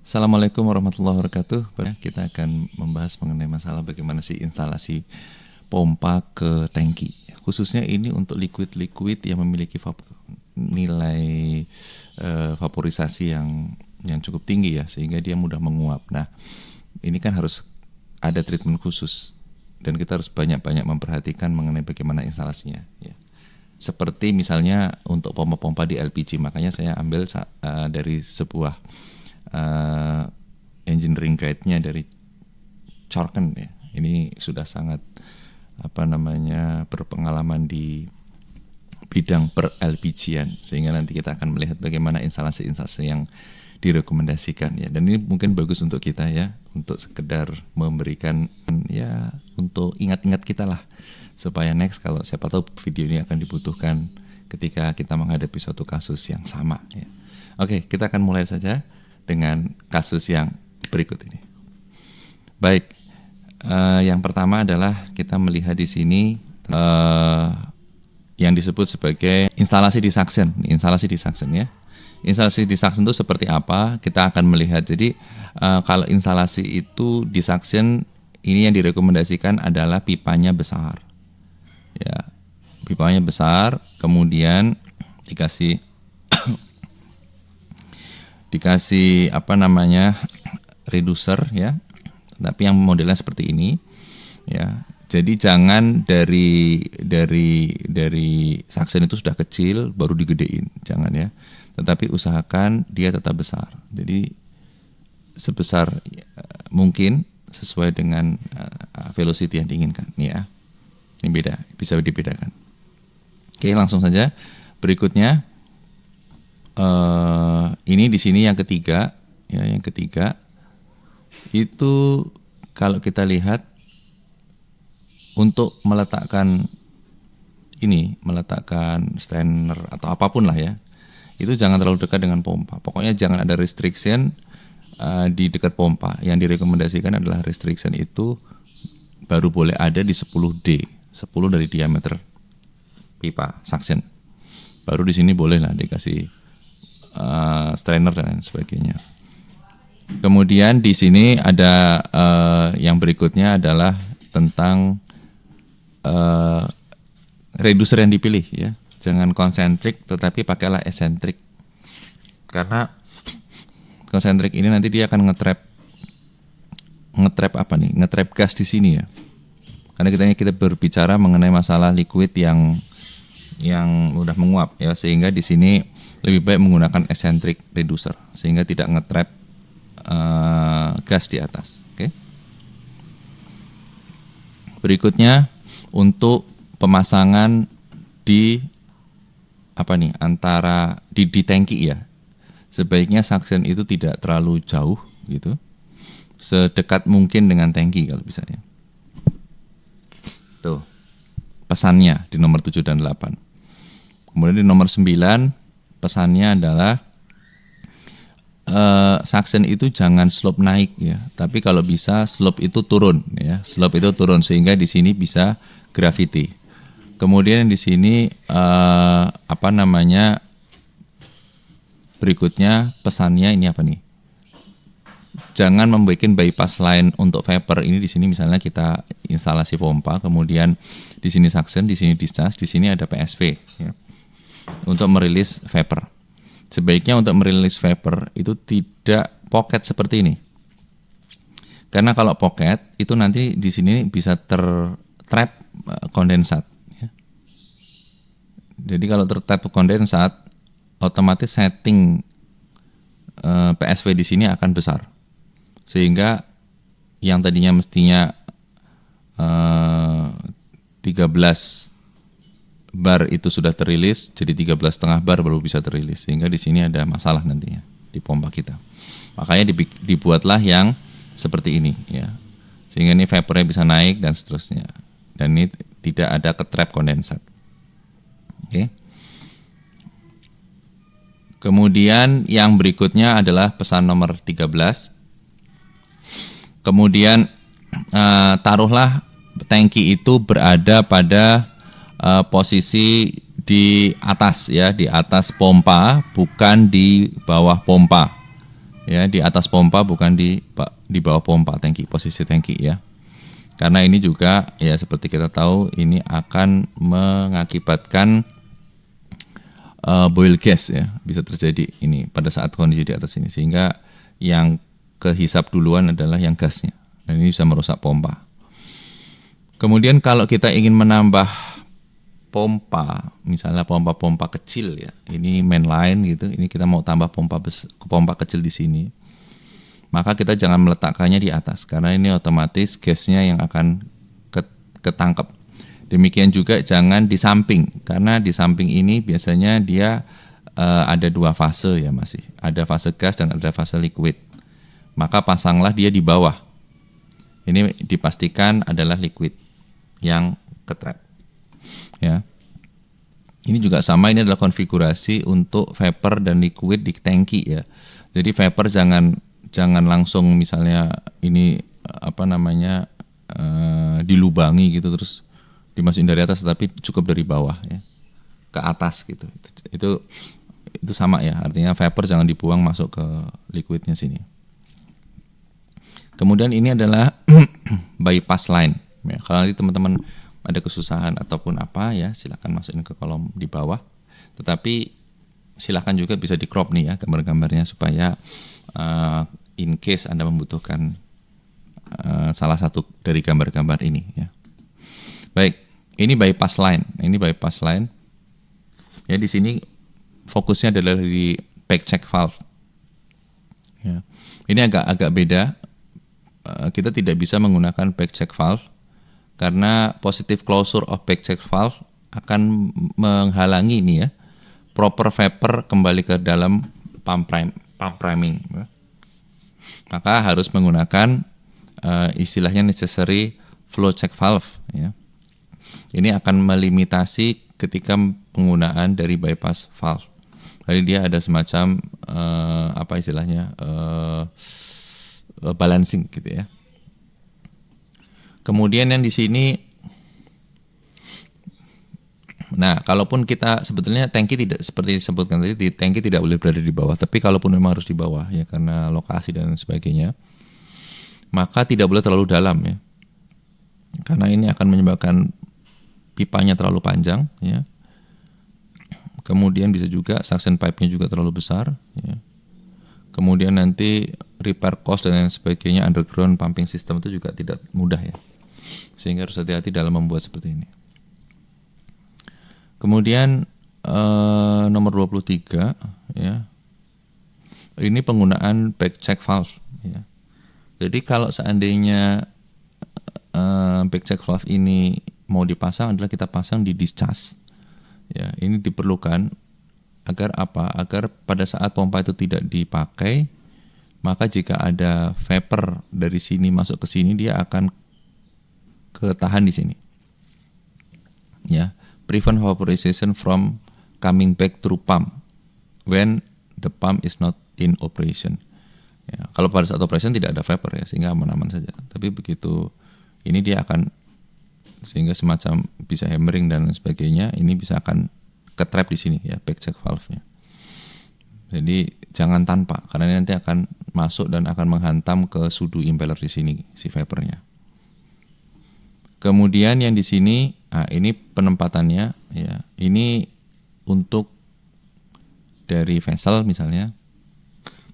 Assalamualaikum warahmatullahi wabarakatuh. Kita akan membahas mengenai masalah bagaimana sih instalasi pompa ke tangki. Khususnya ini untuk liquid-liquid yang memiliki nilai vaporisasi yang cukup tinggi ya, sehingga dia mudah menguap. Nah, ini kan harus ada treatment khusus dan kita harus banyak-banyak memperhatikan mengenai bagaimana instalasinya ya. Seperti misalnya untuk pompa-pompa di LPG, makanya saya ambil dari sebuah engineering guide-nya dari Chorken ya. Ini sudah sangat berpengalaman di bidang per LPG-an, sehingga nanti kita akan melihat bagaimana instalasi-instalasi yang direkomendasikan ya. Dan ini mungkin bagus untuk kita ya, untuk sekedar memberikan ya, untuk ingat-ingat kita lah, supaya next kalau siapa tahu video ini akan dibutuhkan ketika kita menghadapi suatu kasus yang sama ya. Oke, kita akan mulai saja dengan kasus yang berikut ini. Baik, yang pertama adalah kita melihat di sini yang disebut sebagai instalasi di suction. Instalasi di suction ya. Instalasi di suction itu seperti apa? Kita akan melihat. Jadi kalau instalasi itu di suction, ini yang direkomendasikan adalah pipanya besar. Ya, pipanya besar, kemudian dikasih reducer ya, tapi yang modelnya seperti ini ya. Jadi jangan dari suction itu sudah kecil baru digedein, jangan ya. Tetapi usahakan dia tetap besar. Jadi sebesar mungkin sesuai dengan velocity yang diinginkan ya. Ini beda, bisa dibedakan. Oke, langsung saja. Berikutnya ini di sini yang ketiga ya, yang ketiga itu kalau kita lihat untuk meletakkan strainer atau apapun lah ya, itu jangan terlalu dekat dengan pompa. Pokoknya jangan ada restriction di dekat pompa. Yang direkomendasikan adalah restriction itu baru boleh ada di 10D, 10 dari diameter pipa suction. Baru di sini boleh lah dikasih strainer dan lain sebagainya. Kemudian di sini ada yang berikutnya adalah tentang reducer yang dipilih ya. Jangan konsentrik tetapi pakailah esentrik. Karena konsentrik ini nanti dia akan ngetrap gas di sini ya. Karena kita berbicara mengenai masalah liquid yang mudah menguap ya, sehingga di sini lebih baik menggunakan eccentric reducer sehingga tidak ngetrap gas di atas. Oke. Berikutnya untuk pemasangan di antara di tangki ya. Sebaiknya suction itu tidak terlalu jauh gitu. Sedekat mungkin dengan tangki kalau bisa ya. Tuh. Pesannya di nomor 7 dan 8. Kemudian di nomor 9 pesannya adalah suction itu jangan slope naik ya, tapi kalau bisa slope itu turun ya, slope itu turun sehingga di sini bisa gravity. Kemudian di sini berikutnya pesannya ini apa nih? Jangan membuat bypass line untuk vapor. Ini di sini misalnya kita instalasi pompa, kemudian di sini suction, di sini discharge, di sini ada PSV ya, untuk merilis vapor. Sebaiknya untuk merilis vapor itu tidak pocket seperti ini. Karena kalau pocket itu nanti di sini bisa tertrap kondensat ya. Jadi kalau tertrap kondensat, otomatis setting PSV di sini akan besar. Sehingga yang tadinya mestinya 13 bar itu sudah terilis, jadi 13,5 bar baru bisa terilis, sehingga di sini ada masalah nantinya di pompa kita. Makanya dibuatlah yang seperti ini ya, sehingga ini vapornya bisa naik dan seterusnya, dan ini tidak ada ketrap kondensat. Oke. Kemudian yang berikutnya adalah pesan nomor 13. Kemudian taruhlah tangki itu berada pada posisi di atas ya, di atas pompa, bukan di bawah pompa Ya, di atas pompa bukan di bawah pompa tangki, posisi tangki ya. Karena ini juga ya seperti kita tahu ini akan mengakibatkan boil gas ya, bisa terjadi ini pada saat kondisi di atas ini, sehingga yang kehisap duluan adalah yang gasnya dan ini bisa merusak pompa. Kemudian kalau kita ingin menambah pompa, misalnya pompa-pompa kecil ya, ini mainline gitu, ini kita mau tambah pompa kecil di sini, maka kita jangan meletakkannya di atas karena ini otomatis gasnya yang akan ketangkep. Demikian juga jangan di samping karena di samping ini biasanya dia ada dua fase ya, masih ada fase gas dan ada fase liquid. Maka pasanglah dia di bawah. Ini dipastikan adalah liquid yang ketrap. Ya. Ini juga sama, ini adalah konfigurasi untuk vapor dan liquid di tangki ya. Jadi vapor jangan langsung misalnya ini dilubangi gitu terus dimasukin dari atas, tapi cukup dari bawah ya ke atas gitu. Itu sama ya, artinya vapor jangan dibuang masuk ke liquidnya sini. Kemudian ini adalah bypass line ya. Kalau nanti teman-teman ada kesusahan ataupun apa ya, silakan masukin ke kolom di bawah. Tetapi silakan juga bisa di crop nih ya gambar-gambarnya supaya in case Anda membutuhkan salah satu dari gambar-gambar ini ya. Baik, ini bypass line. Ini bypass line. Ya, di sini fokusnya adalah di back check valve. Ya. Ini agak beda. Kita tidak bisa menggunakan back check valve karena positive closure of back check valve akan menghalangi ini ya proper vapor kembali ke dalam pump priming. Maka harus menggunakan istilahnya necessary flow check valve ya. Ini akan melimitasi ketika penggunaan dari bypass valve. Jadi dia ada semacam balancing gitu ya. Kemudian yang di sini, nah kalaupun kita sebetulnya tangki tidak seperti disebutkan tadi, tangki tidak boleh berada di bawah. Tapi kalaupun memang harus di bawah ya karena lokasi dan sebagainya, maka tidak boleh terlalu dalam ya. Karena ini akan menyebabkan pipanya terlalu panjang ya. Kemudian bisa juga suction pipe-nya juga terlalu besar ya. Kemudian nanti repair cost dan lain sebagainya, underground pumping system itu juga tidak mudah ya. Sehingga harus hati-hati dalam membuat seperti ini. Kemudian nomor 23 ya. Ini penggunaan back check valve ya. Jadi kalau seandainya back check valve ini mau dipasang adalah kita pasang di discharge. Ya, ini diperlukan agar apa? Agar pada saat pompa itu tidak dipakai, maka jika ada vapor dari sini masuk ke sini, dia akan ketahan di sini. Ya, prevent vaporization from coming back through pump when the pump is not in operation. Ya, kalau pada saat operation tidak ada vapor ya, sehingga aman-aman saja. Tapi begitu ini dia akan sehingga semacam bisa hammering dan sebagainya, ini bisa akan ketrap di sini ya back check valve-nya. Jadi jangan tanpa, karena ini nanti akan masuk dan akan menghantam ke sudu impeller di sini si vapornya. Kemudian yang di sini, ini penempatannya ya. Ini untuk dari vessel misalnya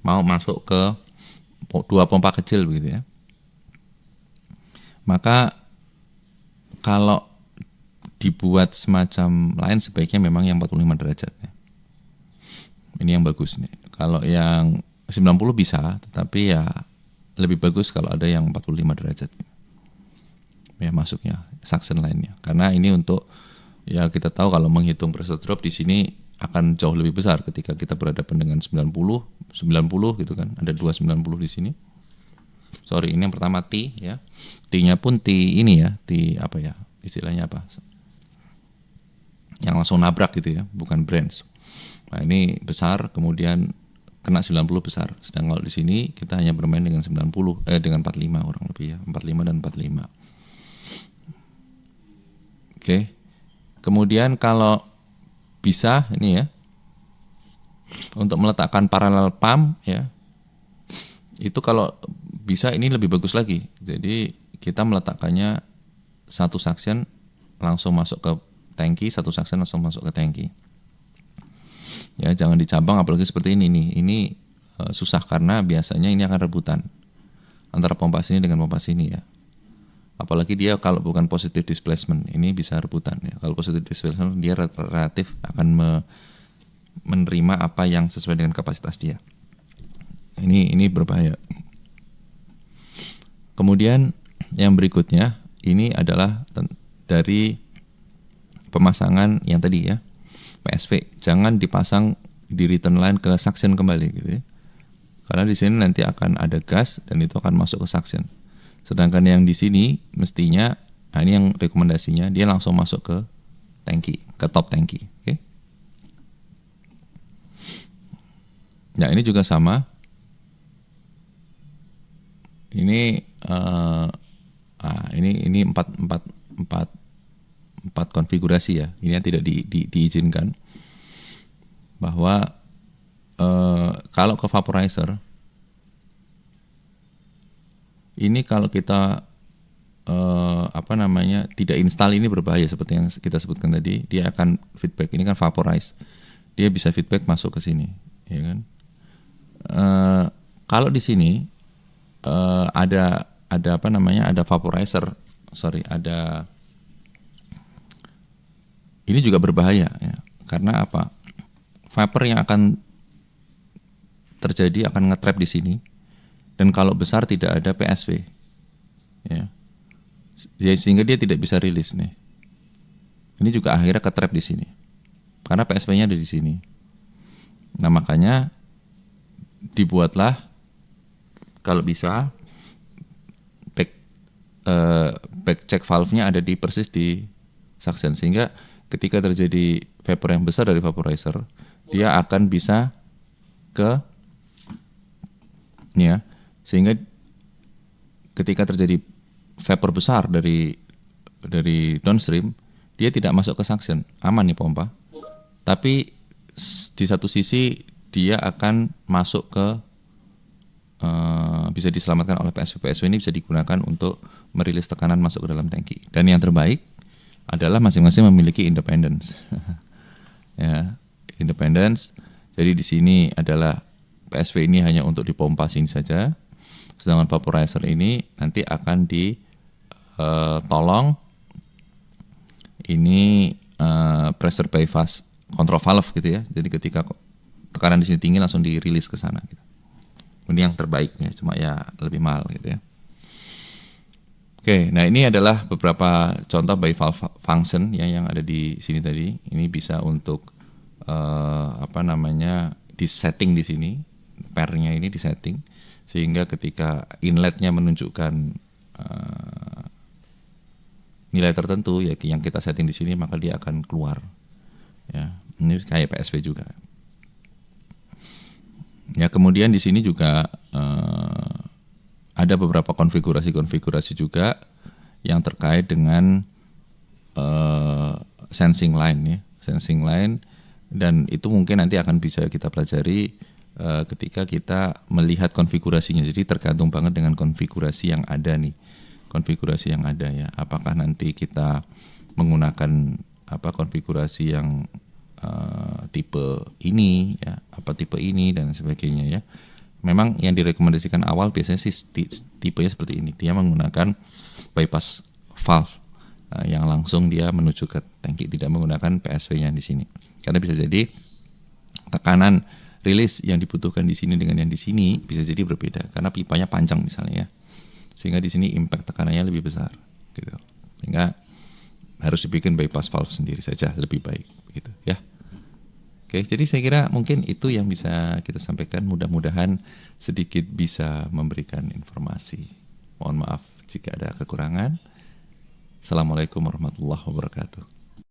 mau masuk ke dua pompa kecil begitu ya. Maka kalau dibuat semacam lain sebaiknya memang yang 45 derajat ya. Ini yang bagus nih. Kalau yang 90 bisa, tetapi ya lebih bagus kalau ada yang 45 derajat. Ya masuknya, suction line-nya. Karena ini untuk ya kita tahu kalau menghitung pressure drop di sini akan jauh lebih besar ketika kita berhadapan dengan 90 gitu kan. Ada 290 di sini. Sorry, ini yang pertama T ya. T-nya pun T ini ya, T apa ya? Istilahnya apa? Yang langsung nabrak gitu ya, bukan branch. Nah, ini besar, kemudian kena 90 besar. Sedangkan kalau di sini kita hanya bermain dengan 90 dengan 45 kurang lebih ya, 45 dan 45. Oke. Kemudian kalau bisa ini ya, untuk meletakkan parallel pump ya, Itu kalau bisa ini lebih bagus lagi. Jadi kita meletakkannya satu suction langsung masuk ke tangki, satu suction langsung masuk ke tangki. Ya, jangan dicabang apalagi seperti ini nih. Ini susah karena biasanya ini akan rebutan antara pompa sini dengan pompa sini ya. Apalagi dia kalau bukan positive displacement, ini bisa rebutan ya. Kalau positive displacement dia relatif akan menerima apa yang sesuai dengan kapasitas dia. Ini berbahaya. Kemudian yang berikutnya ini adalah dari pemasangan yang tadi ya, PSV. Jangan dipasang di return line ke suction kembali gitu ya. Karena di sini nanti akan ada gas dan itu akan masuk ke suction. Sedangkan yang di sini mestinya, nah ini yang rekomendasinya dia langsung masuk ke tangki, ke top tangki. Oke. Nah ini juga sama. Ini ini empat konfigurasi ya. Ini yang tidak diizinkan. Bahwa kalau ke vaporizer ini kalau kita tidak install ini berbahaya seperti yang kita sebutkan tadi. Dia akan feedback, ini kan vaporize, dia bisa feedback masuk ke sini, ya kan. Kalau di sini ada vaporizer, ada ini juga berbahaya ya. Karena apa? Vapor yang akan terjadi akan nge-trap di sini, dan kalau besar tidak ada PSV ya. Sehingga dia tidak bisa rilis nih. Ini juga akhirnya ke-trap di sini. Karena PSV-nya ada di sini. Nah, makanya dibuatlah kalau bisa back check valve-nya ada persis di suction, sehingga ketika terjadi vapor yang besar dari vaporizer, dia akan bisa ke ini ya, sehingga ketika terjadi vapor besar dari downstream, dia tidak masuk ke suction, aman nih pompa. Tapi di satu sisi dia akan masuk ke bisa diselamatkan oleh PSV. PSV ini bisa digunakan untuk merilis tekanan masuk ke dalam tangki. Dan yang terbaik adalah masing-masing memiliki independence. Ya, independence. Jadi di sini adalah PSV ini hanya untuk dipompa sini saja. Sedangkan vaporizer ini nanti akan ditolong ini pressure bypass control valve gitu ya. Jadi ketika tekanan di sini tinggi langsung dirilis ke sana gitu. Ini yang terbaik ya, cuma ya lebih mahal gitu ya. Oke, nah ini adalah beberapa contoh by valve function ya yang ada di sini tadi. Ini bisa untuk disetting di sini, pairnya ini disetting sehingga ketika inletnya menunjukkan nilai tertentu ya yang kita setting di sini, maka dia akan keluar. Ya, ini kayak PSV juga. Ya, kemudian di sini juga ada beberapa konfigurasi juga yang terkait dengan sensing line ya, sensing line, dan itu mungkin nanti akan bisa kita pelajari ketika kita melihat konfigurasinya. Jadi tergantung banget dengan konfigurasi yang ada nih, konfigurasi yang ada ya. Apakah nanti kita menggunakan konfigurasi yang tipe ini ya, tipe ini dan sebagainya ya. Memang yang direkomendasikan awal biasanya sih tipenya seperti ini. Dia menggunakan bypass valve yang langsung dia menuju ke tangki, tidak menggunakan PSV-nya di sini. Karena bisa jadi tekanan rilis yang dibutuhkan di sini dengan yang di sini bisa jadi berbeda karena pipanya panjang misalnya ya. Sehingga di sini impact tekanannya lebih besar gitu. Sehingga harus dibikin bypass valve sendiri saja lebih baik begitu ya. Oke, jadi saya kira mungkin itu yang bisa kita sampaikan. Mudah-mudahan sedikit bisa memberikan informasi. Mohon maaf jika ada kekurangan. Assalamualaikum warahmatullahi wabarakatuh.